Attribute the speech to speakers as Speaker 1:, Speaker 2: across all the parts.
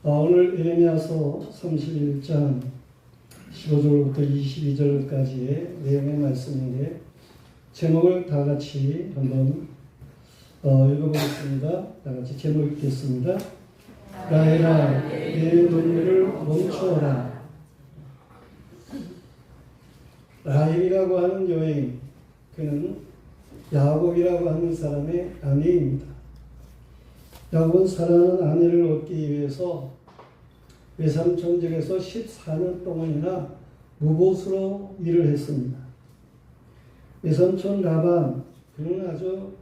Speaker 1: 오늘 예레미야서 31장 15절부터 22절까지의 내용의 말씀인데 제목을 다 같이 한번 읽어보겠습니다. 다 같이 제목 읽겠습니다. 라헬아 내 눈물을 멈추어라. 라헬이라고 하는 여인, 그는 야곱이라고 하는 사람의 아내입니다. 야곱은 사랑하는 아내를 얻기 위해서 외삼촌 집에서 14년 동안이나 무보수로 일을 했습니다. 외삼촌 라반, 그는 아주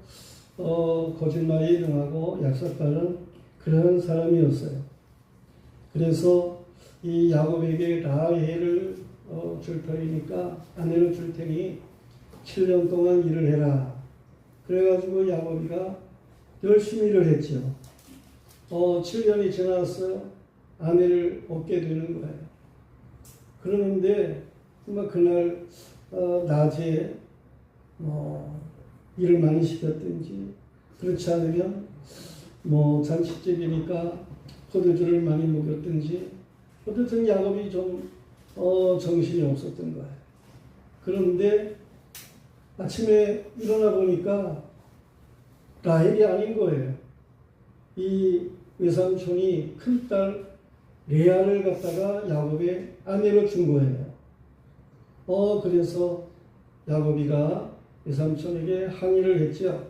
Speaker 1: 거짓말이 능하고 약삭빠른 그런 사람이었어요. 그래서 이 야곱에게 라헬을 줄 터이니까 아내를 줄 테니 7년 동안 일을 해라. 그래가지고 야곱이가 열심히 일을 했죠. 7년이 지났어요. 아내를 얻게 되는 거예요. 그러는데 그날 낮에 일을 많이 시켰든지 그렇지 않으면 잔치집이니까 포도주를 많이 먹였든지 어쨌든 야곱이 좀 정신이 없었던 거예요. 그런데 아침에 일어나 보니까 라헬이 아닌 거예요. 이 외삼촌이 큰딸 레아를 갖다가 야곱의 아내로 준 거예요. 그래서 야곱이가 외삼촌에게 항의를 했죠.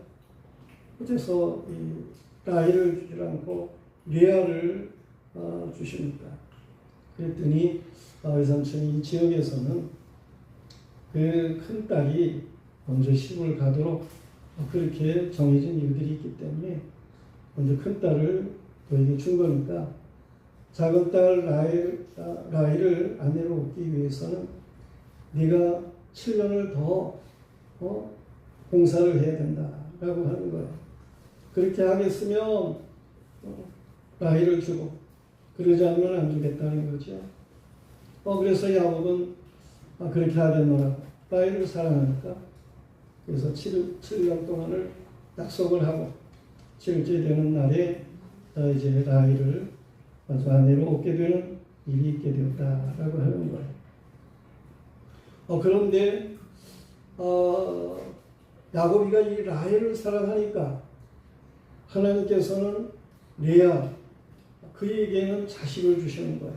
Speaker 1: 그래서 이 라헬을 주지 않고 레아를 주십니까? 그랬더니 외삼촌이 이 지역에서는 그 큰딸이 먼저 시집을 가도록 그렇게 정해진 일들이 있기 때문에 먼저 큰딸을 너에게 준 거니까 작은 딸 라헬을 아내로 얻기 위해서는 네가 7년을 더 봉사를 해야 된다라고 하는 거예요. 그렇게 하겠으면 라헬을 주고 그러지 않으면 안 주겠다는 거죠. 그래서 야곱은 그렇게 하겠노라고 라헬을 사랑하니까 그래서 7년 동안을 약속을 하고 7째 되는 날에 이제 라헬을 아내로 얻게 되는 일이 있게 되었다라고 하는 거예요. 그런데 야곱이가 이 라헬을 사랑하니까 하나님께서는 레아 그에게는 자식을 주시는 거예요.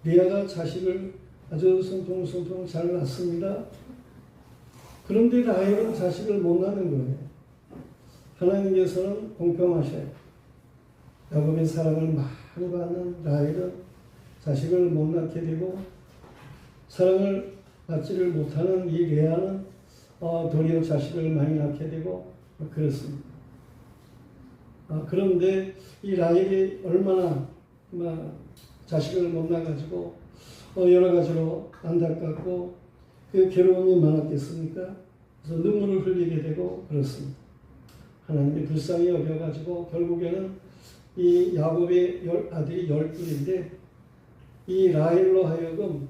Speaker 1: 레아가 자식을 아주 성통성통 잘 낳습니다. 그런데 라헬은 자식을 못 낳는 거예요. 하나님께서는 공평하셔요. 야곱의 사랑을 많이 받는 라헬은 자식을 못 낳게 되고 사랑을 받지를 못하는 이 레아는 도리어 자식을 많이 낳게 되고 그렇습니다. 그런데 이 라헬이 얼마나 자식을 못 낳아가지고 여러 가지로 안타깝고 그 괴로움이 많았겠습니까? 그래서 눈물을 흘리게 되고 그렇습니다. 하나님이 불쌍히 여겨가지고 결국에는 이 야곱의 아들이 12인데 이 라헬로 하여금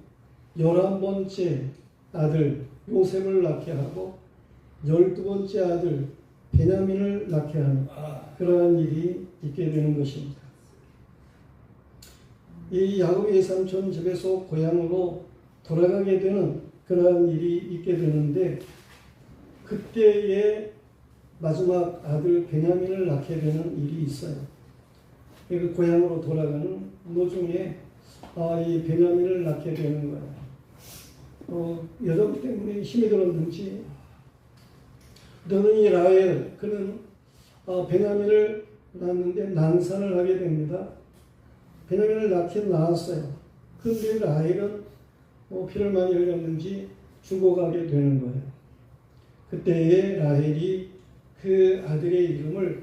Speaker 1: 11번째 아들 요셉을 낳게 하고 12번째 아들 베냐민을 낳게 하는 그러한 일이 있게 되는 것입니다. 이 야곱의 삼촌 집에서 고향으로 돌아가게 되는 그러한 일이 있게 되는데 그때에 마지막 아들 베냐민을 낳게 되는 일이 있어요. 그 고향으로 돌아가는 노중에 이 베냐민을 낳게 되는 거예요. 여자분 때문에 힘이 들었는지 너는 이 라헬 그는 베냐민을 낳는데 난산을 하게 됩니다. 베냐민을 낳긴 낳았어요. 그런데 라헬은 피를 많이 흘렸는지 죽어가게 되는 거예요. 그때에 라헬이 그 아들의 이름을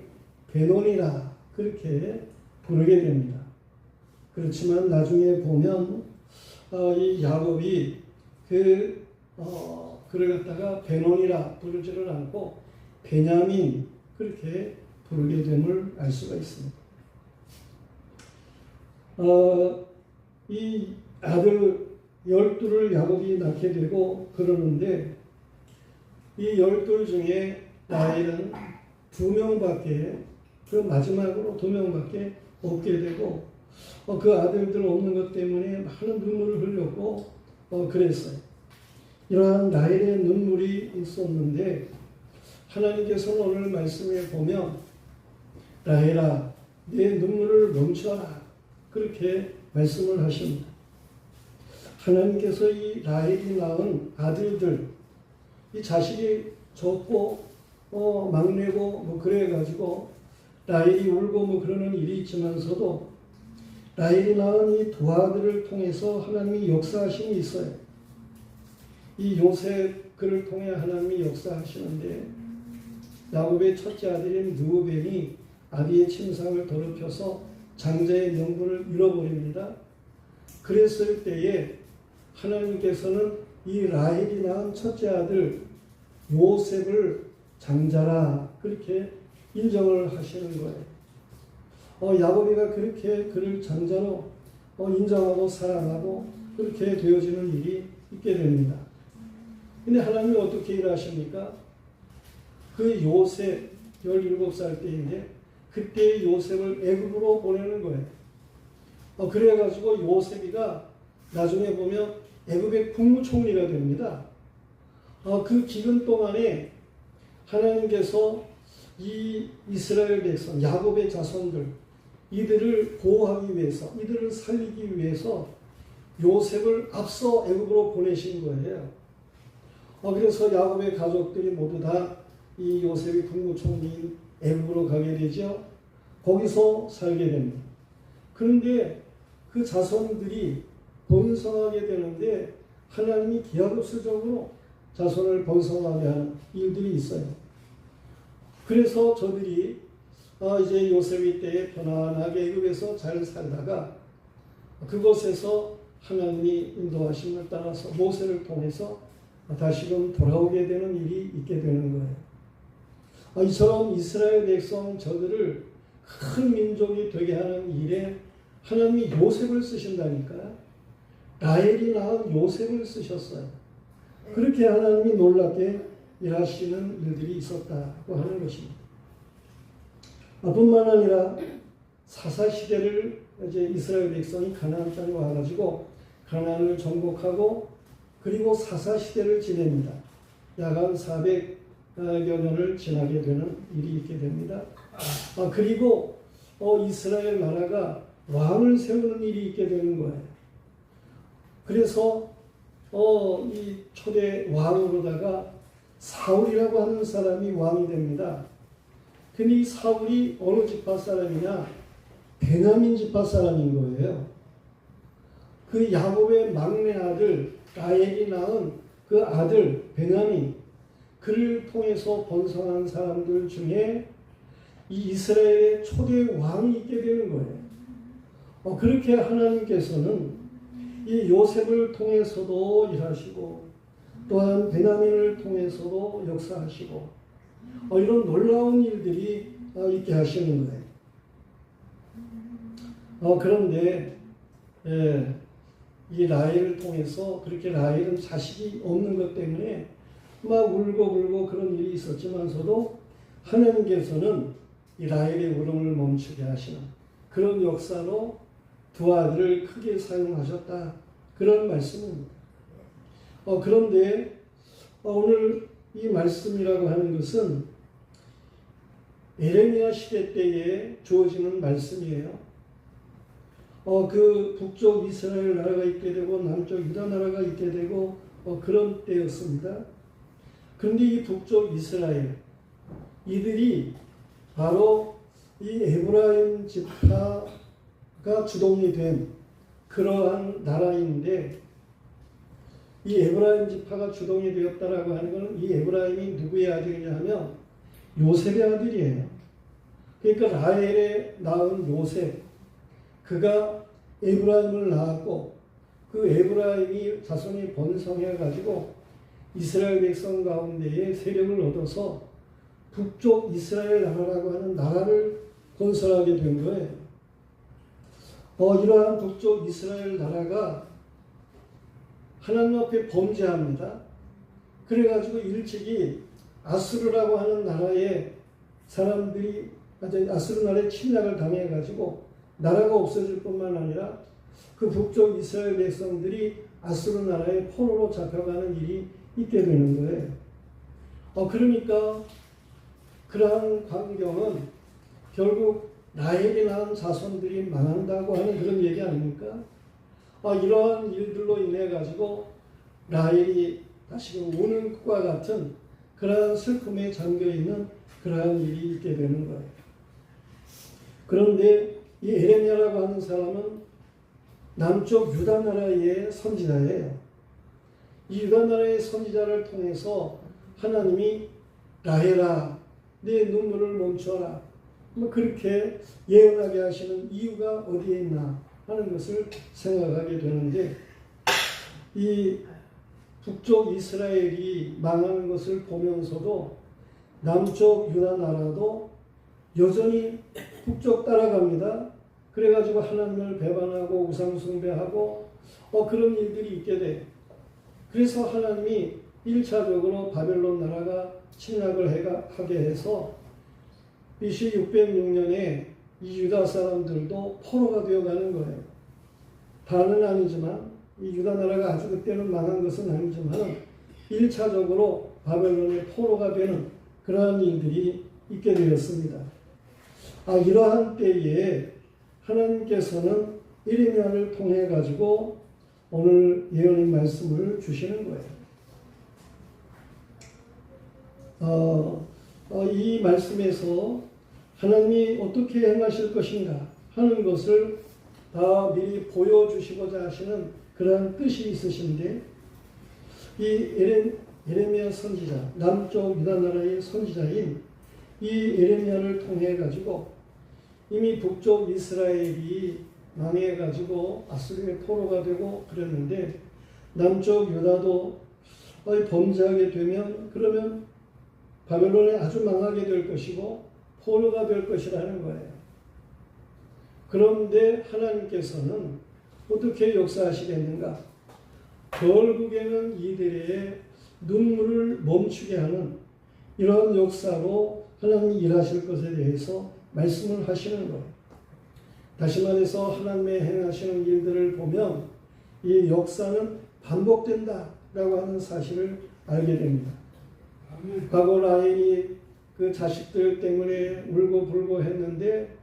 Speaker 1: 베논이라 그렇게 부르게 됩니다. 그렇지만 나중에 보면 이 야곱이 그를 갖다가 베논이라 부르지를 않고 베냐민 그렇게 부르게 됨을 알 수가 있습니다. 이 아들 12를 야곱이 낳게 되고 그러는데 이 12 중에 라헬은 2명밖에 그 마지막으로 2명밖에 없게 되고 그 아들들 없는 것 때문에 많은 눈물을 흘렸고 그랬어요. 이러한 라헬의 눈물이 있었는데 하나님께서는 오늘 말씀에 보면 라헬아 내 눈물을 멈춰라 그렇게 말씀을 하십니다. 하나님께서 이 라헬이 낳은 아들들 이 자식이 적고 막내고 그래가지고 라헬이 울고 그러는 일이 있지만서도 라헬이 낳은 이 두 아들을 통해서 하나님이 역사하심이 있어요. 이 요셉 그를 통해 하나님이 역사하시는데 야곱의 첫째 아들인 르우벤이 아비의 침상을 더럽혀서 장자의 명분을 잃어버립니다. 그랬을 때에 하나님께서는 이 라헬이 낳은 첫째 아들 요셉을 장자라 그렇게 인정을 하시는 거예요. 야곱이가 그렇게 그를 장자로 인정하고 사랑하고 그렇게 되어지는 일이 있게 됩니다. 근데 하나님이 어떻게 일하십니까? 그 요셉 17살 때인데 그때 요셉을 애굽으로 보내는 거예요. 그래가지고 요셉이가 나중에 보면 애굽의 국무총리가 됩니다. 그 기간 동안에 하나님께서 이 이스라엘 백성, 야곱의 자손들, 이들을 보호하기 위해서, 이들을 살리기 위해서 요셉을 앞서 애굽으로 보내신 거예요. 그래서 야곱의 가족들이 모두 다 이 요셉이 국무총리인 애굽으로 가게 되죠. 거기서 살게 됩니다. 그런데 그 자손들이 번성하게 되는데 하나님이 기하급수적으로 자손을 번성하게 하는 일들이 있어요. 그래서 저들이 이제 요셉이 때에 편안하게 애굽에서 잘 살다가 그곳에서 하나님이 인도하심을 따라서 모세를 통해서 다시금 돌아오게 되는 일이 있게 되는 거예요. 이처럼 이스라엘 백성 저들을 큰 민족이 되게 하는 일에 하나님이 요셉을 쓰신다니까요. 라헬이 낳은 요셉을 쓰셨어요. 그렇게 하나님이 놀랍게 일하시는 일들이 있었다고 하는 것입니다. 뿐만 아니라 사사시대를 이제 이스라엘 백성이 가나안 땅에 와가지고 가나안을 정복하고 그리고 사사시대를 지냅니다. 약 한 400여 년을 지나게 되는 일이 있게 됩니다. 그리고 이스라엘 나라가 왕을 세우는 일이 있게 되는 거예요. 그래서 이 초대 왕으로다가 사울이라고 하는 사람이 왕이 됩니다. 근데 이 사울이 어느 지파 사람이냐? 베냐민 지파 사람인 거예요. 그 야곱의 막내 아들 라헬이 낳은 그 아들 베냐민 그를 통해서 번성한 사람들 중에 이 이스라엘의 초대 왕이 있게 되는 거예요. 그렇게 하나님께서는 이 요셉을 통해서도 일하시고 또한 베냐민을 통해서도 역사하시고 이런 놀라운 일들이 있게 하시는 거예요. 그런데 이 라헬을 통해서 그렇게 라헬은 자식이 없는 것 때문에 막 울고 그런 일이 있었지만서도 하나님께서는 이 라헬의 울음을 멈추게 하시는 그런 역사로 두 아들을 크게 사용하셨다. 그런 말씀입니다. 그런데 오늘 이 말씀이라고 하는 것은 에레미야 시대 때에 주어지는 말씀이에요. 그 북쪽 이스라엘 나라가 있게 되고 남쪽 유다 나라가 있게 되고 그런 때였습니다. 그런데 이 북쪽 이스라엘 이들이 바로 이 에브라임 지파가 주동이 된 그러한 나라인데 이 에브라임 지파가 주동이 되었다라고 하는 것은 이 에브라임이 누구의 아들이냐 하면 요셉의 아들이에요. 그러니까 라헬에 낳은 요셉 그가 에브라임을 낳았고 그 에브라임이 자손이 번성해 가지고 이스라엘 백성 가운데에 세력을 얻어서 북쪽 이스라엘 나라라고 하는 나라를 건설하게 된 거예요. 이러한 북쪽 이스라엘 나라가 하나님 앞에 범죄합니다. 그래가지고 일찍이 아수르라고 하는 나라의 사람들이 아수르 나라에 침략을 당해가지고 나라가 없어질 뿐만 아니라 그 북쪽 이스라엘 백성들이 아수르 나라의 포로로 잡혀가는 일이 있게 되는 거예요. 그러니까 그러한 광경은 결국 라헬이 낳은 자손들이 망한다고 하는 그런 얘기 아닙니까? 이러한 일들로 인해 가지고 라헬이 다시금 우는 것과 같은 그러한 슬픔에 잠겨 있는 그러한 일이 있게 되는 거예요. 그런데 이 에레미야라고 하는 사람은 남쪽 유다 나라의 선지자예요. 이 유다 나라의 선지자를 통해서 하나님이 라헬아 내 눈물을 멈춰라 그렇게 예언하게 하시는 이유가 어디에 있나 하는 것을 생각하게 되는데, 이 북쪽 이스라엘이 망하는 것을 보면서도 남쪽 유다 나라도 여전히 북쪽 따라갑니다. 그래가지고 하나님을 배반하고 우상 숭배하고 그런 일들이 있게 돼. 그래서 하나님이 1차적으로 바벨론 나라가 침략을 하게 해서 BC 606년에 이 유다 사람들도 포로가 되어가는 거예요. 다는 아니지만 이 유다 나라가 아주 그때는 망한 것은 아니지만 1차적으로 바벨론의 포로가 되는 그러한 일들이 있게 되었습니다. 이러한 때에 하나님께서는 에레미야를 통해 가지고 오늘 예언의 말씀을 주시는 거예요. 이 말씀에서 하나님이 어떻게 행하실 것인가 하는 것을 다 미리 보여주시고자 하시는 그러한 뜻이 있으신데, 이 에레미야 선지자, 남쪽 유다 나라의 선지자인 이 에레미야를 통해 가지고 이미 북쪽 이스라엘이 망해 가지고 아수르의 포로가 되고 그랬는데, 남쪽 유다도 범죄하게 되면 그러면 바벨론에 아주 망하게 될 것이고 포로가 될 것이라는 거예요. 그런데 하나님께서는 어떻게 역사하시겠는가? 결국에는 이들의 눈물을 멈추게 하는 이러한 역사로 하나님이 일하실 것에 대해서 말씀을 하시는 거예요. 다시 말해서 하나님의 행하시는 일들을 보면 이 역사는 반복된다라고 하는 사실을 알게 됩니다. 과거 라헬이 그 자식들 때문에 울고 불고 했는데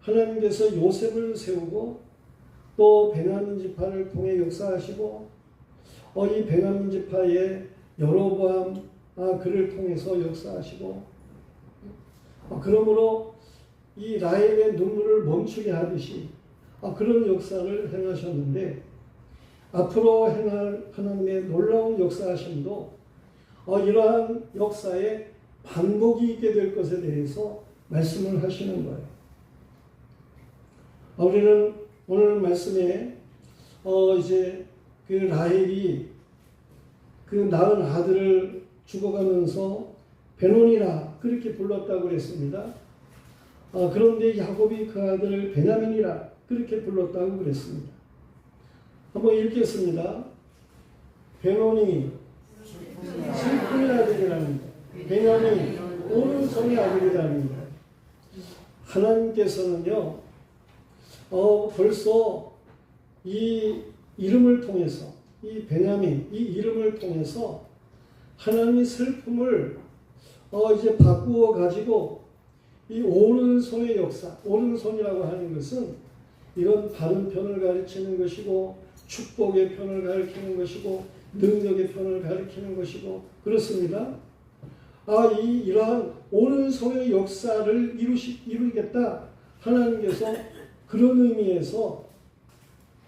Speaker 1: 하나님께서 요셉을 세우고 또 베냐민 지파를 통해 역사하시고 이 베냐민 지파의 여로보암 그를 통해서 역사하시고 그러므로 이 라헬의 눈물을 멈추게 하듯이 그런 역사를 행하셨는데, 앞으로 행할 하나님의 놀라운 역사하심도 이러한 역사에 반복이 있게 될 것에 대해서 말씀을 하시는 거예요. 우리는 오늘 말씀에 이제 그 라헬이 그 낳은 아들을 죽어가면서 베논이라 그렇게 불렀다고 그랬습니다. 그런데 야곱이 그 아들을 베냐민이라 그렇게 불렀다고 그랬습니다. 한번 읽겠습니다. 베논이 슬픔의 아들이랍니다. 베냐민이 오른손의 아들이랍니다. 하나님께서는요, 벌써 이 이름을 통해서, 이 베냐민, 이 이름을 통해서 하나님의 슬픔을 이제 바꾸어 가지고 이 오른손의 역사, 오른손이라고 하는 것은 이런 바른 편을 가리키는 것이고 축복의 편을 가리키는 것이고 능력의 편을 가리키는 것이고 그렇습니다. 이러한 오른손의 역사를 이루겠다 하나님께서 그런 의미에서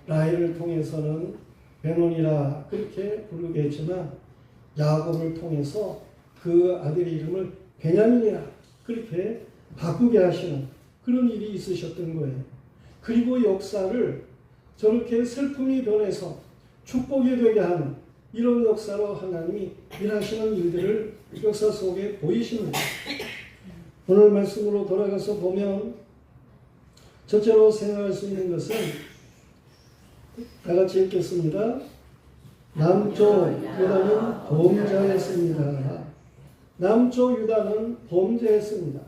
Speaker 1: 라헬을 통해서는 베논이라 그렇게 부르게 했지만 야곱을 통해서 그 아들의 이름을 베냐민이라 그렇게 바꾸게 하시는 그런 일이 있으셨던 거예요. 그리고 역사를 저렇게 슬픔이 변해서 축복이 되게 하는 이런 역사로 하나님이 일하시는 일들을 역사 속에 보이시는 거예요. 오늘 말씀으로 돌아가서 보면 첫째로 생각할 수 있는 것은 다 같이 읽겠습니다. 남쪽 유다는 범죄했습니다. 남쪽 유다는 범죄했습니다.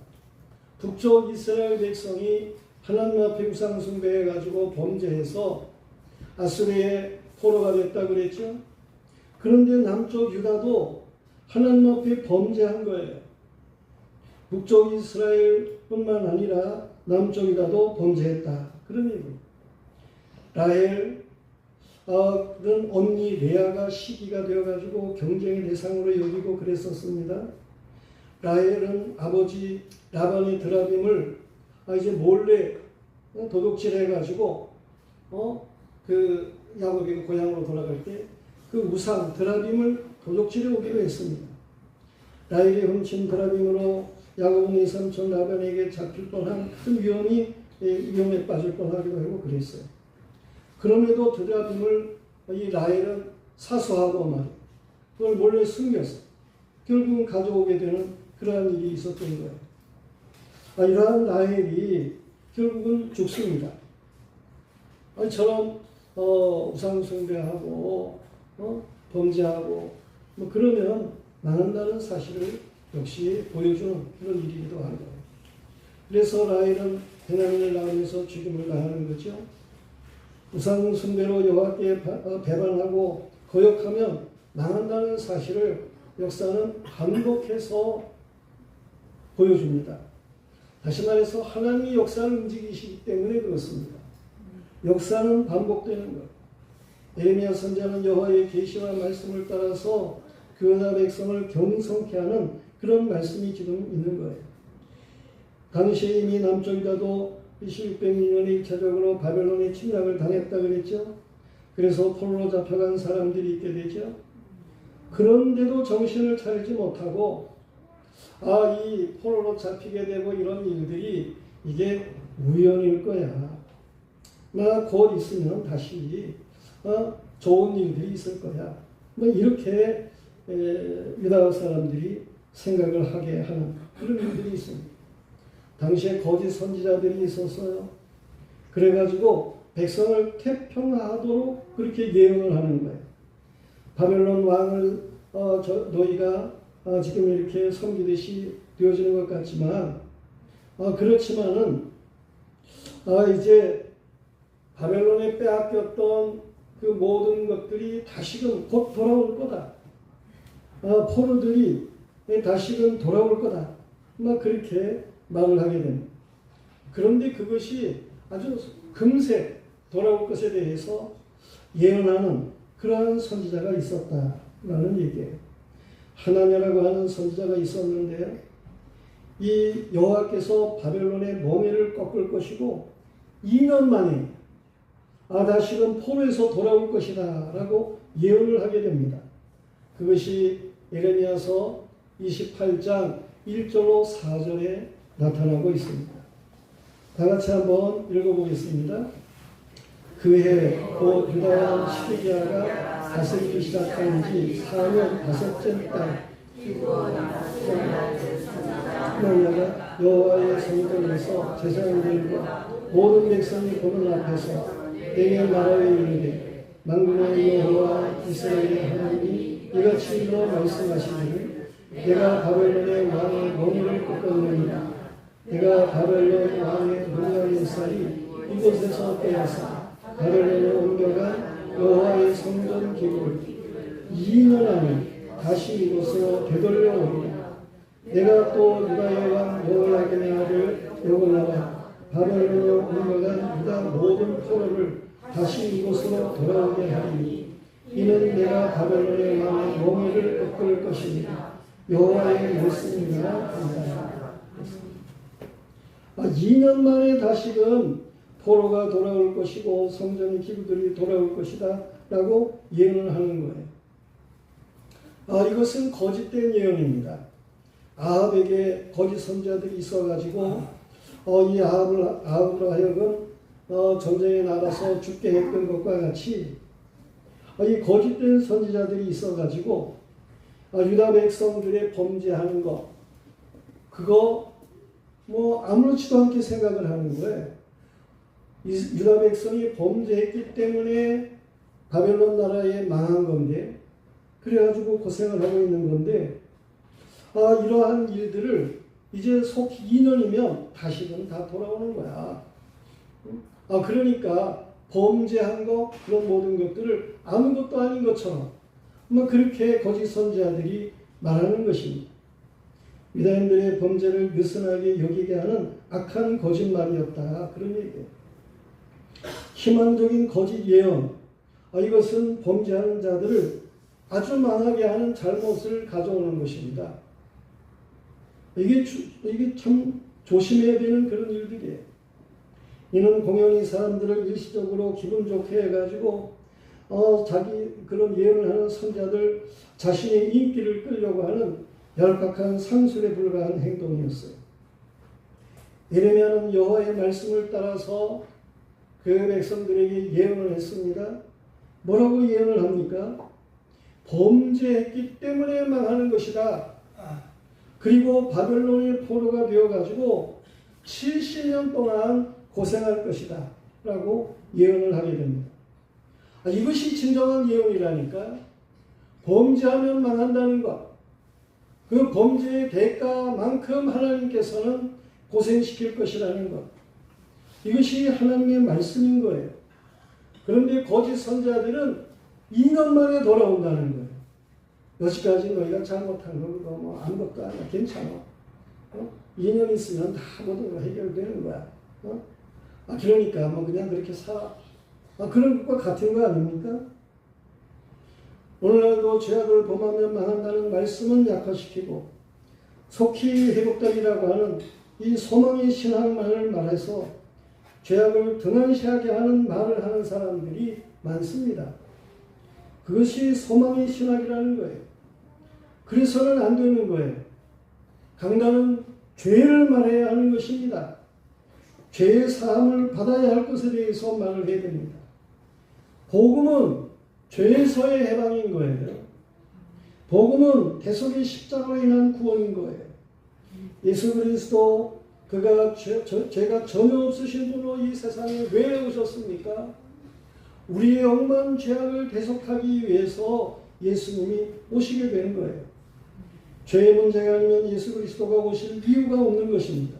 Speaker 1: 북쪽 이스라엘 백성이 하나님 앞에 우상 숭배해가지고 범죄해서 아수르의 포로가 됐다고 그랬죠. 그런데 남쪽 유다도 하나님 앞에 범죄한 거예요. 북쪽 이스라엘뿐만 아니라 남쪽 유다도 범죄했다. 그런 얘기입니다. 라헬 그런 언니 레아가 시기가 되어가지고 경쟁의 대상으로 여기고 그랬었습니다. 라헬은 아버지 라반의 드라빔을 이제 몰래 도둑질해가지고 그 야곱이 고향으로 돌아갈 때 그 우상 드라빔을 도둑질해 오기로 했습니다. 라헬이 훔친 드라빔으로 야곱은 이 삼촌 라반에게 잡힐 뻔한 큰 위험에 빠질 뻔하기도 하고 그랬어요. 그럼에도 드라빔을 이 라헬은 사수하고 말이에요. 그걸 몰래 숨겼어. 결국은 가져오게 되는 그러한 일이 있었던 거예요. 이러한 라헬이 결국은 죽습니다. 저런 우상 숭배하고 범죄하고 뭐 그러면 망한다는 사실을 역시 보여주는 그런 일이기도 하고, 그래서 라헬은 베냐민을 낳으면서 죽임을 당하는 거죠. 우상 숭배로 여호와께 배반하고 거역하면 망한다는 사실을 역사는 반복해서 보여줍니다. 다시 말해서 하나님이 역사를 움직이시기 때문에 그렇습니다. 역사는 반복되는 것. 에레미야 선지자는 여호와의 계시와 말씀을 따라서 그나 백성을 경성케 하는 그런 말씀이 지금 있는 거예요. 당시에 이미 남쪽 유다도 BC 600년에 1차적으로 바벨론의 침략을 당했다 그랬죠. 그래서 포로로 잡혀간 사람들이 있게 되죠. 그런데도 정신을 차리지 못하고 이 포로로 잡히게 되고 이런 일들이 이게 우연일 거야. 곧 있으면 다시 좋은 일들이 있을 거야. 이렇게 유다 사람들이 생각을 하게 하는 그런 일들이 있습니다. 당시에 거짓 선지자들이 있었어요. 그래가지고 백성을 태평하도록 그렇게 예언을 하는 거예요. 바벨론 왕을 너희가 지금 이렇게 섬기듯이 되어지는 것 같지만 그렇지만은 이제 바벨론에 빼앗겼던 그 모든 것들이 다시금 곧 돌아올 거다. 포로들이 다시금 돌아올 거다. 그렇게 말을 하게 됩니다. 그런데 그것이 아주 금세 돌아올 것에 대해서 예언하는 그러한 선지자가 있었다라는 얘기예요. 하나냐라고 하는 선지자가 있었는데요. 이 여호와께서 바벨론의 멍에를 꺾을 것이고 2년 만에 다시금 포로에서 돌아올 것이다 라고 예언을 하게 됩니다. 그것이 예레미야서 28장 1절로 4절에 나타나고 있습니다. 다 같이 한번 읽어보겠습니다. 그해 곧 유다 왕 시드기야가 다스리기 시작한 지 4년 다섯째 달 하나냐가 여호와의 성전에서 제사장들과 모든 백성이 보는 앞에서 내게 말하여 이르되 만군의 여호와 이스라엘의 하나님이 이같이 일러 말씀하시기를 내가 바벨론의 왕의 머리를 꺾었느니라. 내가 바벨론 왕의 노냐의 쌀이 이곳에서 빼앗아 바벨론에 옮겨간 여호와의 성전 기구를 2년 안에 다시 이곳으로 되돌려 오리라. 내가 또 유다의 왕 여호야김의 아들 여호야와 바벨론으로 옮겨간 유다 모든 포로를 다시 이곳으로 돌아오게 하리니 이는 내가 바벨론의 왕의 멍에를 꺾을 것입니다. 여호와의 말씀이라 한다. 2년 만에 다시금 포로가 돌아올 것이고 성전 기구들이 돌아올 것이다 라고 예언을 하는 거예요. 이것은 거짓된 예언입니다. 아합에게 거짓 선지자들이 있어가지고 이 아합으로 하여금 전쟁에 나가서 죽게 했던 것과 같이 이 거짓된 선지자들이 있어가지고 유다 백성들의 범죄하는 것 그거 아무렇지도 않게 생각을 하는 거예요. 유다 백성이 범죄했기 때문에 바벨론 나라에 망한 건데 그래가지고 고생을 하고 있는 건데 이러한 일들을 이제 속 2년이면 다시금 다 돌아오는 거야. 그러니까 범죄한 것 그런 모든 것들을 아무것도 아닌 것처럼 그렇게 거짓 선지자들이 말하는 것입니다. 유다인들의 범죄를 느슨하게 여기게 하는 악한 거짓말이었다. 그런 얘기예요. 희망적인 거짓 예언. 이것은 범죄하는 자들을 아주 망하게 하는 잘못을 가져오는 것입니다. 이게 참 조심해야 되는 그런 일들이에요. 이는 공연히 사람들을 일시적으로 기분 좋게 해가지고 자기 그런 예언을 하는 선자들 자신의 인기를 끌려고 하는 얄팍한 상술에 불과한 행동이었어요. 예레미야는 여호와의 말씀을 따라서 그 백성들에게 예언을 했습니다. 뭐라고 예언을 합니까? 범죄했기 때문에 망하는 것이다. 그리고 바벨론의 포로가 되어가지고 70년 동안 고생할 것이다. 라고 예언을 하게 됩니다. 이것이 진정한 예언이라니까. 범죄하면 망한다는 것. 그 범죄의 대가만큼 하나님께서는 고생시킬 것이라는 것. 이것이 하나님의 말씀인 거예요. 그런데 거짓 선지자들은 2년 만에 돌아온다는 거예요. 여지까지 너희가 잘못한 거 아무것도 아니야. 괜찮아. 2년 있으면 다 모든 거 해결되는 거야. 그러니까 그냥 그렇게 살아. 그런 것과 같은 거 아닙니까? 오늘날도 죄악을 범하면 망한다는 말씀은 약화시키고 속히 회복되리라고 하는 이 소망의 신앙만을 말해서 죄악을 등한시하게 하는 말을 하는 사람들이 많습니다. 그것이 소망의 신학이라는 거예요. 그래서는 안 되는 거예요. 강단은 죄를 말해야 하는 것입니다. 죄의 사함을 받아야 할 것에 대해서 말을 해야 됩니다. 복음은 죄에서의 해방인 거예요. 복음은 대속의 십자가로 인한 구원인 거예요. 예수 그리스도 그가 죄가 전혀 없으신 분으로 이 세상에 왜 오셨습니까? 우리의 억만 죄악을 대속하기 위해서 예수님이 오시게 된 거예요. 죄의 문제가 아니면 예수 그리스도가 오실 이유가 없는 것입니다.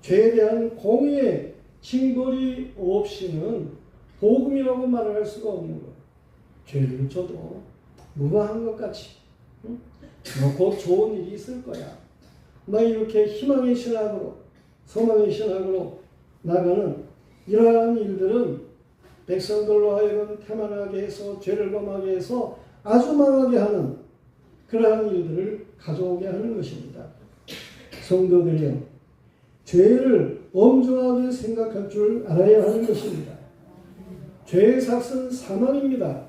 Speaker 1: 죄에 대한 공의의 징벌이 없이는 복음이라고 말을 할 수가 없는 거예요. 죄를 져도 무방한 것 같이 곧 좋은 일이 있을 거야. 이렇게 희망의 신학으로 소망의 신학으로 나가는 이러한 일들은 백성들로 하여금 태만하게 해서 죄를 범하게 해서 아주 망하게 하는 그러한 일들을 가져오게 하는 것입니다. 성도들이요, 죄를 엄중하게 생각할 줄 알아야 하는 것입니다. 죄의 삭은 사망입니다.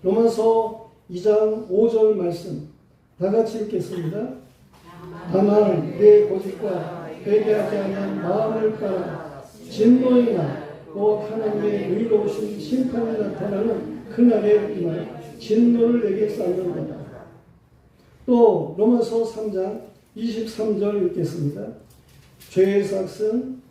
Speaker 1: 로마서 2장 5절 말씀 다 같이 읽겠습니다. 다만 내 고집과 회개하지 않은 마음을 따라 진노이나 곧 하나님의 의로우신 심판이 나타나는 그날에 임하여 진노를 내게 쌓는다. 또 로마서 3장 23절 읽겠습니다. 죄의 삭은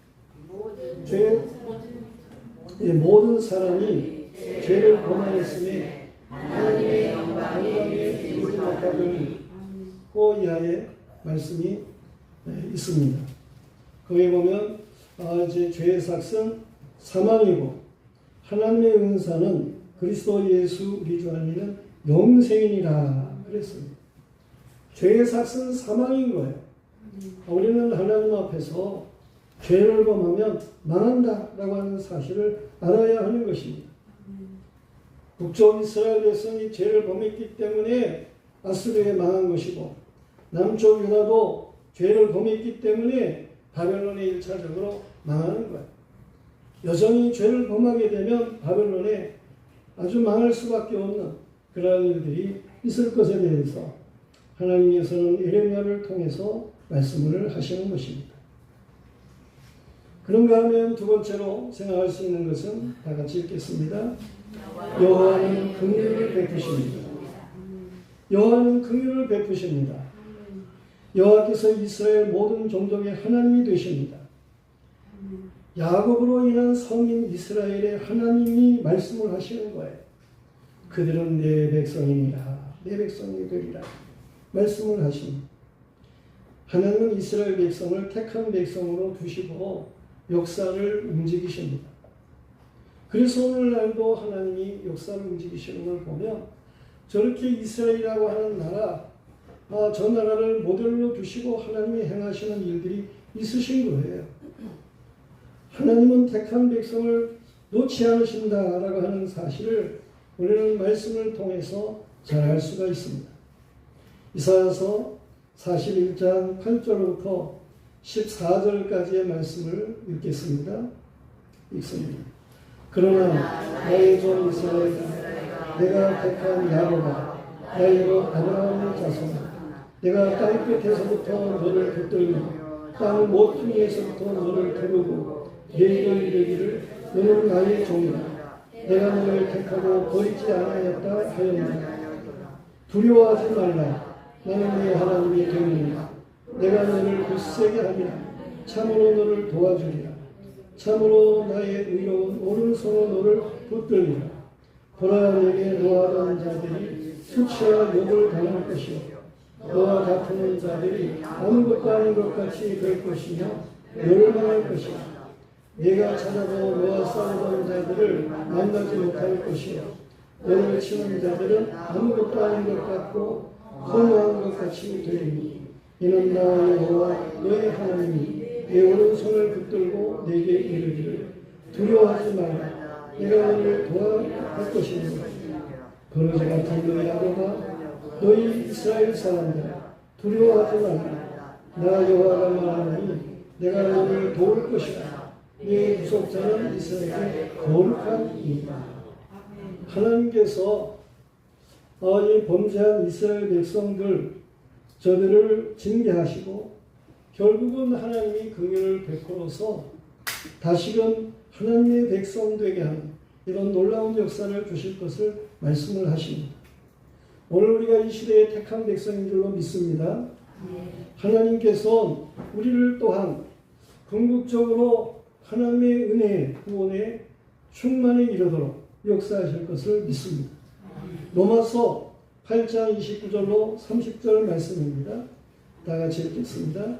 Speaker 1: 모든 사람이 죄를 범하였으니 하나님의 영광에 이르지 못하더니 그 이하의 말씀이 있습니다. 거기에 보면 이제 죄의 삭은 사망이고 하나님의 은사는 그리스도 예수 우리 주 안에는 영생이니라 그랬습니다. 죄의 삭은 사망인 거예요. 우리는 하나님 앞에서 죄를 범하면 망한다라고 하는 사실을 알아야 하는 것입니다. 북쪽 이스라엘 백성이 죄를 범했기 때문에 아수르에 망한 것이고 남쪽 유다도 죄를 범했기 때문에 바벨론에 1차적으로 망하는 거예요. 여전히 죄를 범하게 되면 바벨론에 아주 망할 수밖에 없는 그러한 일들이 있을 것에 대해서 하나님께서는 예레미야를 통해서 말씀을 하시는 것입니다. 그런가 하면 두 번째로 생각할 수 있는 것은 다 같이 읽겠습니다. 여호와는 긍휼을 베푸십니다. 여호와는 긍휼을 베푸십니다. 여호와께서 이스라엘 모든 종족의 하나님이 되십니다. 야곱으로 인한 성인 이스라엘의 하나님이 말씀을 하시는 거예요. 그들은 내 백성이니라, 내 백성이 되리라 말씀을 하십니다. 하나님은 이스라엘 백성을 택한 백성으로 두시고 역사를 움직이십니다. 그래서 오늘날도 하나님이 역사를 움직이시는 걸 보면 저렇게 이스라엘이라고 하는 나라, 저 나라를 모델로 두시고 하나님이 행하시는 일들이 있으신 거예요. 하나님은 택한 백성을 놓지 않으신다라고 하는 사실을 우리는 말씀을 통해서 잘 알 수가 있습니다. 이사야서 41장 8절부터 14절까지의 말씀을 읽겠습니다. 읽습니다. 그러나 나의 종 이스라엘아, 내가 택한 야곱아, 나의 종 아브라함의 자손아, 내가 땅 끝에서부터 너를 붙들고 땅 모퉁이에서부터 너를 부르고 너희를 이르기를 너는 나의 종이라. 내가 너를 택하고 버리지 아니하였다 하였느니라. 두려워하지 말라. 나는 네 하나님이 되느니라. 내가 너를 굳세게 하리라. 참으로 너를 도와주리라. 참으로 나의 의로운 오른손으로 너를 붙들리라. 보라, 내게 노하던 자들이 수치와 욕을 당할 것이요 너와 다투는 자들이 아무것도 아닌 것 같이 될 것이며 멸망할 것이요 내가 찾아도 너와 싸우던 자들을 만나지 못할 것이요 너를 치는 자들은 아무것도 아닌 것 같고 허무한 것 같이 되리니 이는 나 여호와 너의 하나님이 내 오른손을 붙들고 내게 이르기를 두려워하지 말라. 내가 너를 도와할 것이니라. 그러지 같은 너희 야곱아, 너희 이스라엘 사람들아, 두려워하지 말라. 나 여호와가 말하노니 내가 너를 도울 것이다. 네 구속자는 이스라엘의 거룩한 이다. 하나님께서 이 범죄한 이스라엘 백성들 저들을 징계하시고 결국은 하나님이 긍휼을 베풀어서 다시금 하나님의 백성 되게 하는 이런 놀라운 역사를 주실 것을 말씀을 하십니다. 오늘 우리가 이 시대의 택한 백성인 줄로 믿습니다. 하나님께서 우리를 또한 궁극적으로 하나님의 은혜, 구원의 충만에 이르도록 역사하실 것을 믿습니다. 로마서 8장 29절로 30절 말씀입니다. 다 같이 읽겠습니다.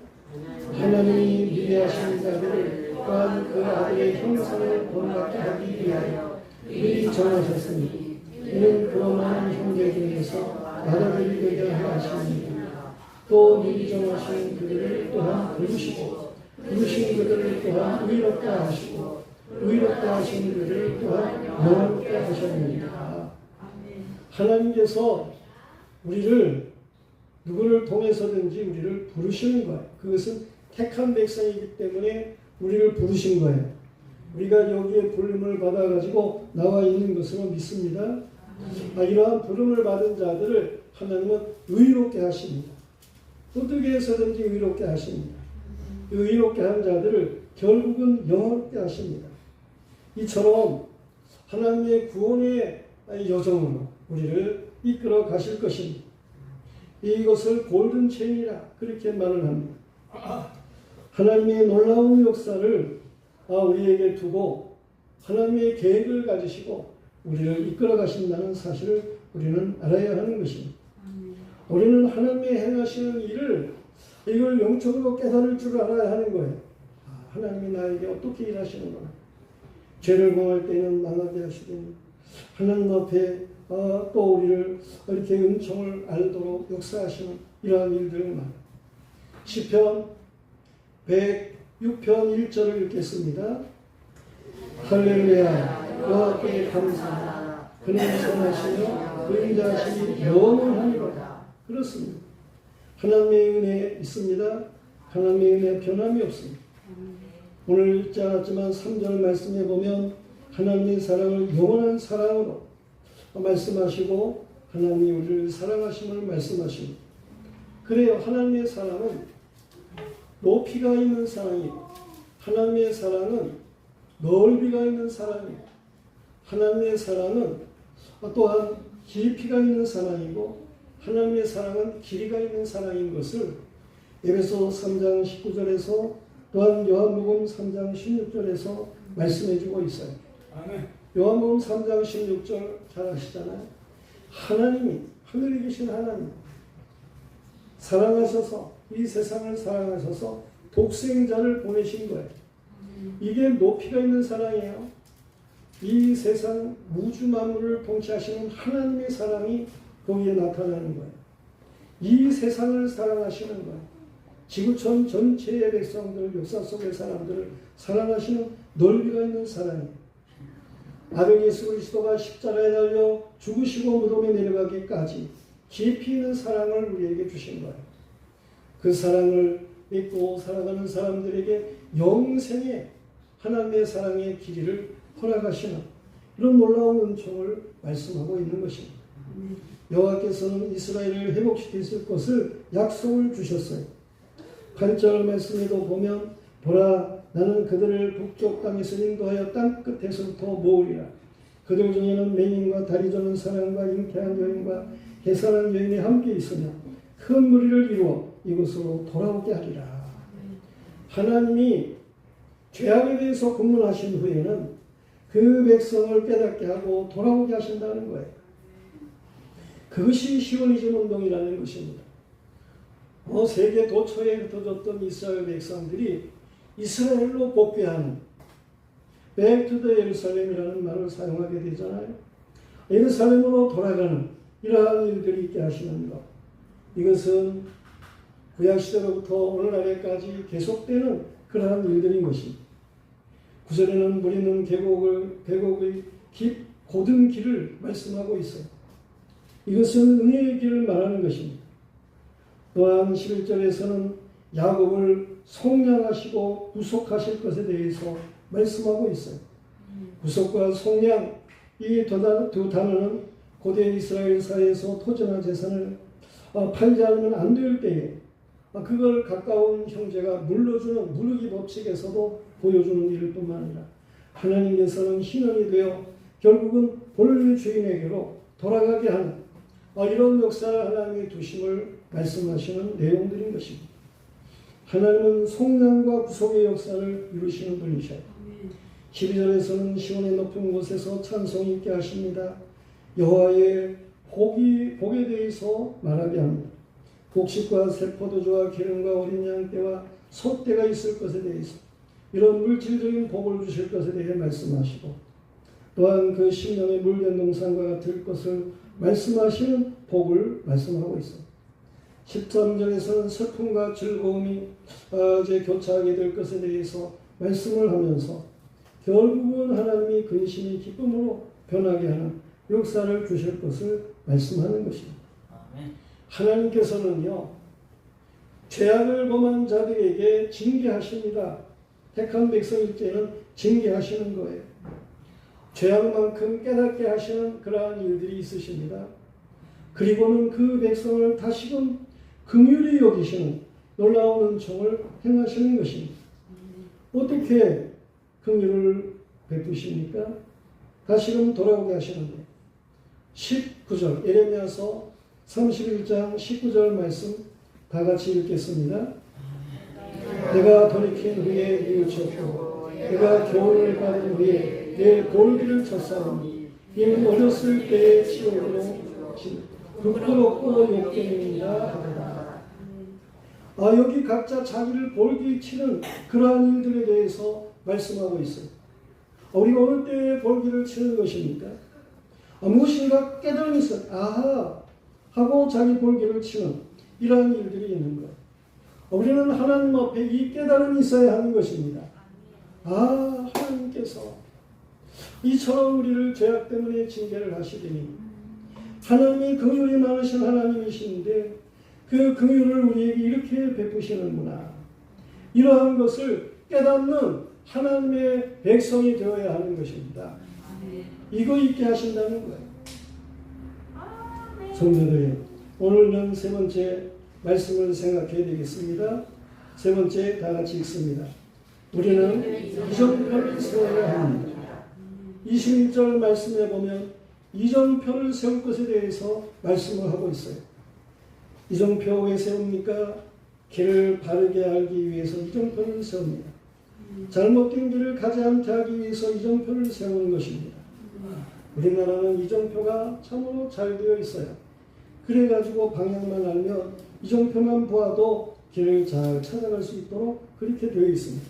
Speaker 1: 하나님이 미래하신 자들을 또한 그 아들의 형상을 본받게 하기 위하여 미리 정하셨으니 이는 그 많은 형제 중에서 아들이 되게 하시니라. 또 미리 정하신 그들을 또한 부르시고 부르신 그들을 또한 의롭게 하시고 의롭게 하신 그들을 또한 영원케 하셨느니라. 하나님께서 우리를 누구를 통해서든지 우리를 부르시는 거예요. 그것은 택한 백성이기 때문에 우리를 부르신 거예요. 우리가 여기에 부름을 받아가지고 나와 있는 것으로 믿습니다. 이러한 부름을 받은 자들을 하나님은 의롭게 하십니다. 어떻게 해서든지 의롭게 하십니다. 의롭게 한 자들을 결국은 영원케 하십니다. 이처럼 하나님의 구원의 여정으로 우리를 이끌어 가실 것입니다. 이것을 골든 체인이라 그렇게 말을 합니다. 하나님의 놀라운 역사를 우리에게 두고 하나님의 계획을 가지시고 우리를 이끌어 가신다는 사실을 우리는 알아야 하는 것입니다. 우리는 하나님의 행하시는 일을 이걸 영적으로 깨달을 줄 알아야 하는 거예요. 하나님이 나에게 어떻게 일하시는구나. 죄를 범할 때는 망하게 하시더니 하나님 앞에 또 우리를 이렇게 은총을 알도록 역사하시는 이러한 일들을 말합니다. 시편 106편 1절을 읽겠습니다. 할렐루야, 여호와께 감사하라. 그는 선하시며 그 인자하심이 영원하니로다. 그렇습니다. 하나님의 은혜 있습니다. 하나님의 은혜 변함이 없습니다. 오늘 읽지 않았지만 3절 말씀에 보면 하나님의 사랑을 영원한 사랑으로 말씀하시고 하나님이 우리를 사랑하심을 말씀하십니다. 그래요. 하나님의 사랑은 높이가 있는 사랑이고 하나님의 사랑은 넓이가 있는 사랑이고 하나님의 사랑은 또한 깊이가 있는 사랑이고 하나님의 사랑은 길이가 있는 사랑인 것을 에베소 3장 19절에서 또한 요한복음 3장 16절에서 말씀해주고 있어요. 아멘. 요한복음 3장 16절 잘 아시잖아요. 하나님이 하늘에 계신 하나님 사랑하셔서 이 세상을 사랑하셔서 독생자를 보내신 거예요. 이게 높이가 있는 사랑이에요. 이 세상 우주 만물을 통치하시는 하나님의 사랑이 거기에 나타나는 거예요. 이 세상을 사랑하시는 거예요. 지구촌 전체의 백성들, 역사 속의 사람들을 사랑하시는 넓이가 있는 사랑이에요. 아들 예수 그리스도가 십자가에 달려 죽으시고 무덤에 내려가기까지 깊이 있는 사랑을 우리에게 주신 거예요. 그 사랑을 믿고 살아가는 사람들에게 영생의 하나님의 사랑의 길이를 허락하시는 이런 놀라운 은총을 말씀하고 있는 것입니다. 여호와께서는 이스라엘을 회복시키실 것을 약속을 주셨어요. 8절 말씀에도 보면 보라 나는 그들을 북쪽 땅에서 인도하여 땅 끝에서부터 모으리라. 그들 중에는 맹인과 다리 저는 사람과 잉태한 여인과 해산한 여인이 함께 있으며 큰 무리를 이루어 이곳으로 돌아오게 하리라. 하나님이 죄악에 대해서 분문하신 후에는 그 백성을 깨닫게 하고 돌아오게 하신다는 거예요. 그것이 시오니즘 운동이라는 것입니다. 세계 도처에 흩어졌던 이스라엘 백성들이 이스라엘로 복귀하는 Back to the 예루살렘이라는 말을 사용하게 되잖아요. 예루살렘으로 돌아가는 이러한 일들이 있게 하시는 것. 이것은 구약시대로부터 오늘날에까지 계속되는 그러한 일들인 것입니다. 구절에는 우리는 계곡의 고든 길을 말씀하고 있어요. 이것은 은혜의 길을 말하는 것입니다. 또한 11절에서는 야곱을 속량하시고 구속하실 것에 대해서 말씀하고 있어요. 구속과 속량 이 두 단어는 고대 이스라엘 사회에서 토지나 재산을 팔지 않으면 안 될 때에 그걸 가까운 형제가 물러주는 무르기 법칙에서도 보여주는 일일 뿐만 아니라 하나님께서는 신원이 되어 결국은 본래 주인에게로 돌아가게 하는 이런 역사를 하나님의 두심을 말씀하시는 내용들인 것입니다. 하나님은 속량과 구속의 역사를 이루시는 분이셔요. 12절에서는 시온의 높은 곳에서 찬송이 있게 하십니다. 여호와의 복에 대해서 말하게 합니다. 곡식과 새 포도주와 기름과 어린 양떼와 소떼가 있을 것에 대해서 이런 물질적인 복을 주실 것에 대해 말씀하시고 또한 그 심령의 물된 농산과 같을 것을 말씀하시는 복을 말씀하고 있습니다. 13절에서는 슬픔과 즐거움이 이제 교차하게 될 것에 대해서 말씀을 하면서 결국은 하나님이 근심이 기쁨으로 변하게 하는 역사를 주실 것을 말씀하는 것입니다. 하나님께서는요, 죄악을 범한 자들에게 징계하십니다. 택한 백성일 때는 징계하시는 거예요. 죄악만큼 깨닫게 하시는 그러한 일들이 있으십니다. 그리고는 그 백성을 다시금 긍휼히 여기시는 놀라운 은총을 행하시는 것입니다. 어떻게 긍휼을 베푸십니까? 다시금 돌아오게 하시는데 19절 예레미야서 31장 19절 말씀 다 같이 읽겠습니다. 내가 돌이킨 후에 뉘우쳤고 내가 겨울을 가는 후에 내 골기를 쳤사오니 이는 어렸을 때의 치욕으로 부끄럽고 욕됨이니라 하더라. 여기 각자 자기를 볼기 치는 그러한 일들에 대해서 말씀하고 있어요. 우리가 어느 때에 볼기를 치는 것입니까? 무엇인가 깨달음이 있어요. 아하 하고 자기 볼기를 치는 이러한 일들이 있는 거예요. 우리는 하나님 앞에 이 깨달음이 있어야 하는 것입니다. 하나님께서 이처럼 우리를 죄악 때문에 징계를 하시더니 하나님이 긍휼이 많으신 하나님이신데 그 긍휼을 우리에게 이렇게 베푸시는구나. 이러한 것을 깨닫는 하나님의 백성이 되어야 하는 것입니다. 이거 있게 하신다는 거예요. 성도들이 오늘은 세 번째 말씀을 생각해야 되겠습니다. 세 번째 다 같이 읽습니다. 우리는 이정표를 세워야 합니다. 21절 말씀에 보면 이정표를 세울 것에 대해서 말씀을 하고 있어요. 이정표 왜 세웁니까? 길을 바르게 알기 위해서 이정표를 세웁니다. 잘못된 길을 가지 않게 하기 위해서 이정표를 세우는 것입니다. 우리나라는 이정표가 참으로 잘 되어 있어요. 그래가지고 방향만 알면 이정표만 보아도 길을 잘 찾아갈 수 있도록 그렇게 되어 있습니다.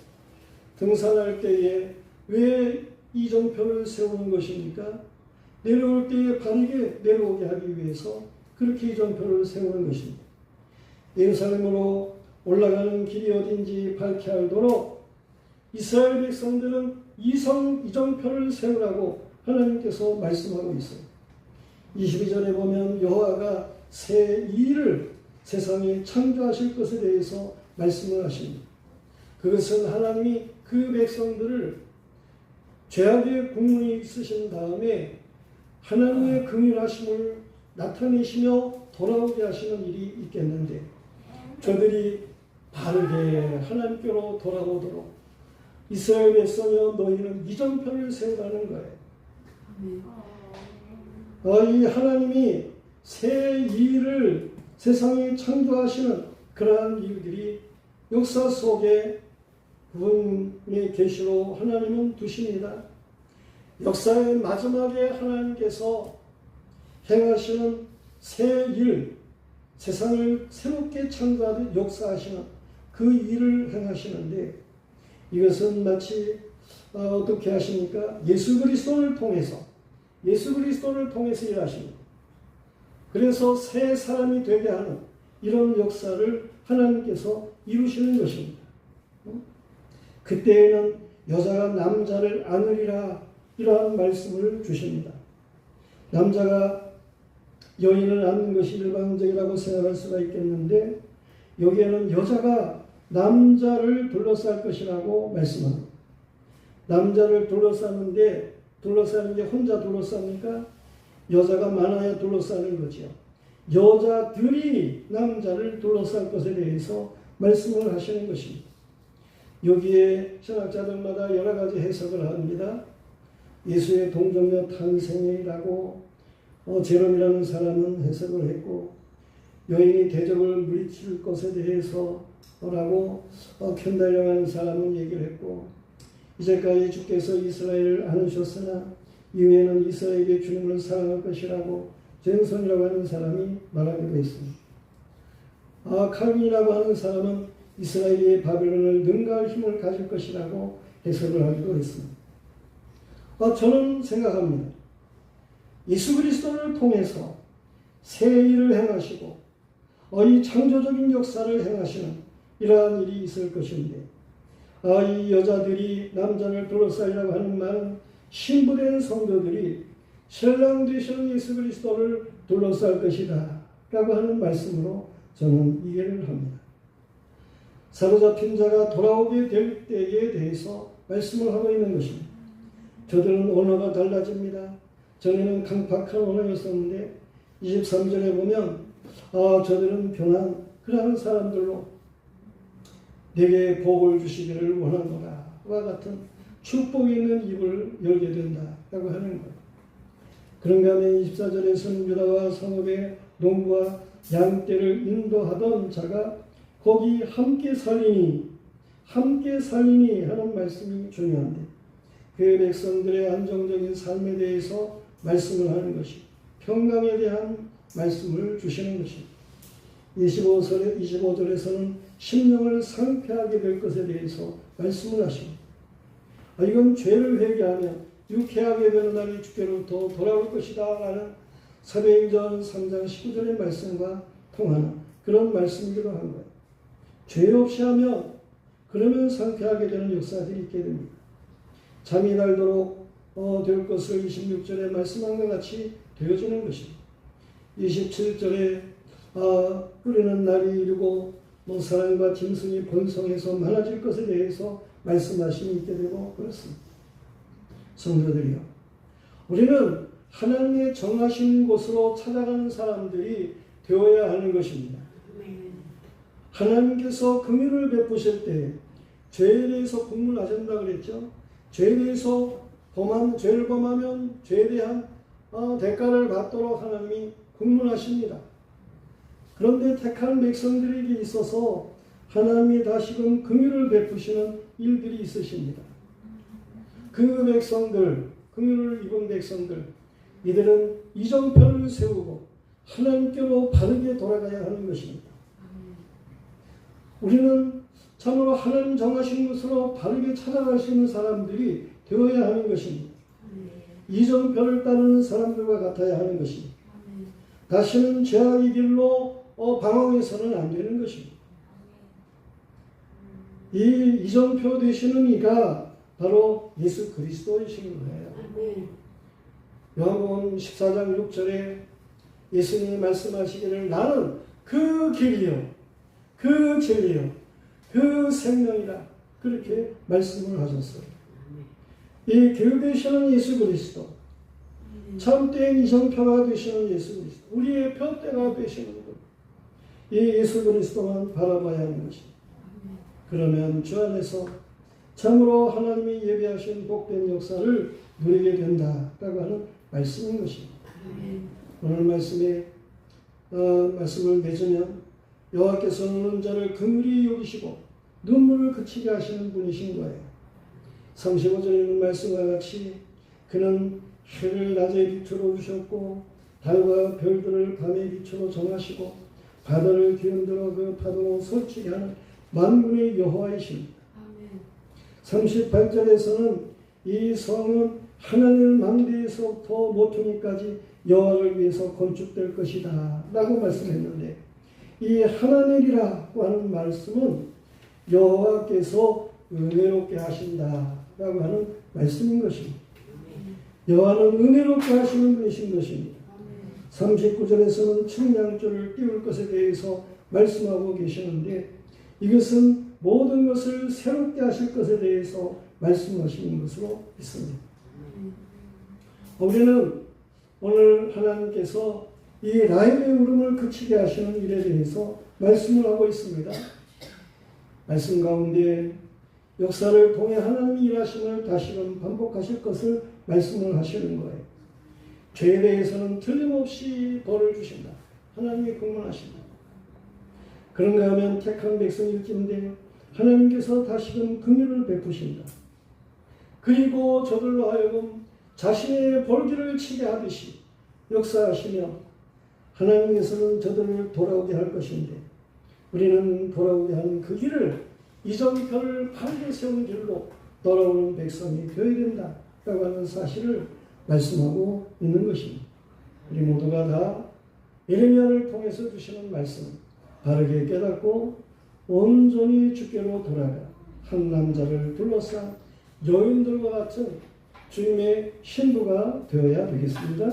Speaker 1: 등산할 때에 왜 이정표를 세우는 것입니까? 내려올 때에 바르게 내려오게 하기 위해서 그렇게 이정표를 세우는 것입니다. 예루살렘으로 올라가는 길이 어딘지 밝게 알도록 이스라엘 백성들은 이정표를 세우라고 하나님께서 말씀하고 있어요. 22절에 보면 여호와가 새 일을 세상에 창조하실 것에 대해서 말씀을 하십니다. 그것은 하나님이 그 백성들을 죄악의 국문이 있으신 다음에 하나님의 긍휼하심을 나타내시며 돌아오게 하시는 일이 있겠는데 저들이 바르게 하나님께로 돌아오도록 이스라엘 백성이여 너희는 이정표를 세우라는 거예요. 이 하나님이 새 일을 세상에 창조하시는 그러한 일들이 역사 속에 그분의 계시로 하나님은 두십니다. 역사의 마지막에 하나님께서 행하시는 새 일, 세상을 새롭게 창조하듯 역사하시는 그 일을 행하시는데 이것은 마치 어떻게 하십니까? 예수 그리스도를 통해서 일하십니다. 그래서 새 사람이 되게 하는 이런 역사를 하나님께서 이루시는 것입니다. 그때에는 여자가 남자를 안으리라 이러한 말씀을 주십니다. 남자가 여인을 안는 것이 일반적이라고 생각할 수가 있겠는데 여기에는 여자가 남자를 둘러쌀 것이라고 말씀합니다. 남자를 둘러싸는데 둘러싸는 게 혼자 둘러쌉니까? 여자가 많아야 둘러싸는 거죠. 여자들이 남자를 둘러쌀 것에 대해서 말씀을 하시는 것입니다. 여기에 신학자들마다 여러 가지 해석을 합니다. 예수의 동정녀 탄생이라고 제롬이라는 사람은 해석을 했고 여인이 대적을 물리칠 것에 대해서라고 켄달령하는 사람은 얘기를 했고 이제까지 주께서 이스라엘을 안으셨으나 이후에는 이스라엘의 주님을 사랑할 것이라고 젠손이라고 하는 사람이 말하기도 했습니다. 칼빈이라고 하는 사람은 이스라엘이 바벨론을 능가할 힘을 가질 것이라고 해석을 하기도 했습니다. 저는 생각합니다. 예수 그리스도를 통해서 새 일을 행하시고 이 창조적인 역사를 행하시는 이러한 일이 있을 것인데 이 여자들이 남자를 둘러싸이라고 하는 말은 신부된 성도들이 신랑 되시는 예수 그리스도를 둘러쌀 것이다 라고 하는 말씀으로 저는 이해를 합니다. 사로잡힌 자가 돌아오게 될 때에 대해서 말씀을 하고 있는 것입니다. 저들은 언어가 달라집니다. 전에는 강팍한 언어였었는데 23절에 보면 저들은 변한 그러한 사람들로 내게 복을 주시기를 원하노라 와 같은 축복이 있는 입을 열게 된다라고 하는 거예요. 그런가 하면 24절에서는 유다와 성읍의 농부와 양떼를 인도하던 자가 거기 함께 살리니 하는 말씀이 중요한데 그 백성들의 안정적인 삶에 대해서 말씀을 하는 것이 평강에 대한 말씀을 주시는 것입니다. 25절에서는 심령을 상쾌하게 될 것에 대해서 말씀을 하십니다. 이건 죄를 회개하면 유쾌하게 되는 날이 주께로부터 돌아올 것이다 라는 사도행전 3장 19절의 말씀과 통하는 그런 말씀이기도 한 거예요. 죄 없이 하면 그러면 상쾌하게 되는 역사들이 있게 됩니다. 잠이 날도록 될 것을 26절에 말씀한 것 같이 되어지는 것입니다. 27절에 끓이는 날이 이르고 사랑과 짐승이 번성해서 많아질 것에 대해서 말씀하심이 있게 되고 그렇습니다. 성도들이요, 우리는 하나님의 정하신 곳으로 찾아가는 사람들이 되어야 하는 것입니다. 하나님께서 긍휼을 베푸실 때 죄에 대해서 국문하신다 그랬죠. 죄에 대해서 죄를 범하면 죄에 대한 대가를 받도록 하나님이 국문하십니다. 그런데 택한 백성들에게 있어서 하나님이 다시금 긍휼을 베푸시는 일들이 있으십니다. 그 백성들, 긍휼을 입은 백성들, 이들은 이정표를 세우고 하나님께로 바르게 돌아가야 하는 것입니다. 우리는 참으로 하나님 정하신 것으로 바르게 찾아갈 수 있는 사람들이 되어야 하는 것입니다. 이정표를 따르는 사람들과 같아야 하는 것입니다. 다시는 죄악의 길로 방황해서는 안 되는 것입니다. 이 이정표 되시는 이가 바로 예수 그리스도이신 거예요. 요한복음 14장 6절에 예수님이 말씀하시기를 나는 그 길이요 그 진리요 그 생명이라 그렇게 말씀을 하셨어요. 이 길 되시는 예수 그리스도, 참된 이정표가 되시는 예수 그리스도, 우리의 표대가 되시는 분, 이 예수 그리스도만 바라봐야 하는 것입니다. 그러면 주 안에서 참으로 하나님이 예비하신 복된 역사를 누리게 된다라고 하는 말씀인 것입니다. 오늘 말씀을 맺으면 여호와께서는 오는 자를 긍휼히 여기시고 눈물을 그치게 하시는 분이신 거예요. 35절에 있는 말씀과 같이 그는 해를 낮의 빛으로 주셨고 달과 별들을 밤의 빛으로 정하시고 바다를 뒤흔들어 그 파도로 설치게 하는 만군의 여호와이십니다. 38절에서는 이 성은 하나님의 망대에서부터 모퉁이까지 여호와를 위해서 건축될 것이다 라고 말씀했는데, 이 하나님이라고 하는 말씀은 여호와께서 은혜롭게 하신다 라고 하는 말씀인 것입니다. 여호와는 은혜롭게 하시는 분이신 것입니다. 39절에서는 측량줄을 띄울 것에 대해서 말씀하고 계시는데, 이것은 모든 것을 새롭게 하실 것에 대해서 말씀하시는 것으로 있습니다. 우리는 오늘 하나님께서 이 라헬의 울음을 그치게 하시는 일에 대해서 말씀을 하고 있습니다. 말씀 가운데 역사를 통해 하나님이 일하심을 다시금 반복하실 것을 말씀을 하시는 거예요. 죄에 대해서는 틀림없이 벌을 주신다. 하나님이 공언하신다. 그런가 하면 택한 백성일진데 하나님께서 다시금 긍휼을 베푸신다. 그리고 저들로 하여금 자신의 벌기를 치게 하듯이 역사하시며 하나님께서는 저들을 돌아오게 할 것인데, 우리는 돌아오게 하는 그 길을 이정표를 바르게 세운 길로 돌아오는 백성이 되어야 된다라고 하는 사실을 말씀하고 있는 것입니다. 우리 모두가 다 예레미야를 통해서 주시는 말씀 바르게 깨닫고 온전히 주께로 돌아가 한 남자를 둘러싼 여인들과 같은 주님의 신부가 되어야 되겠습니다.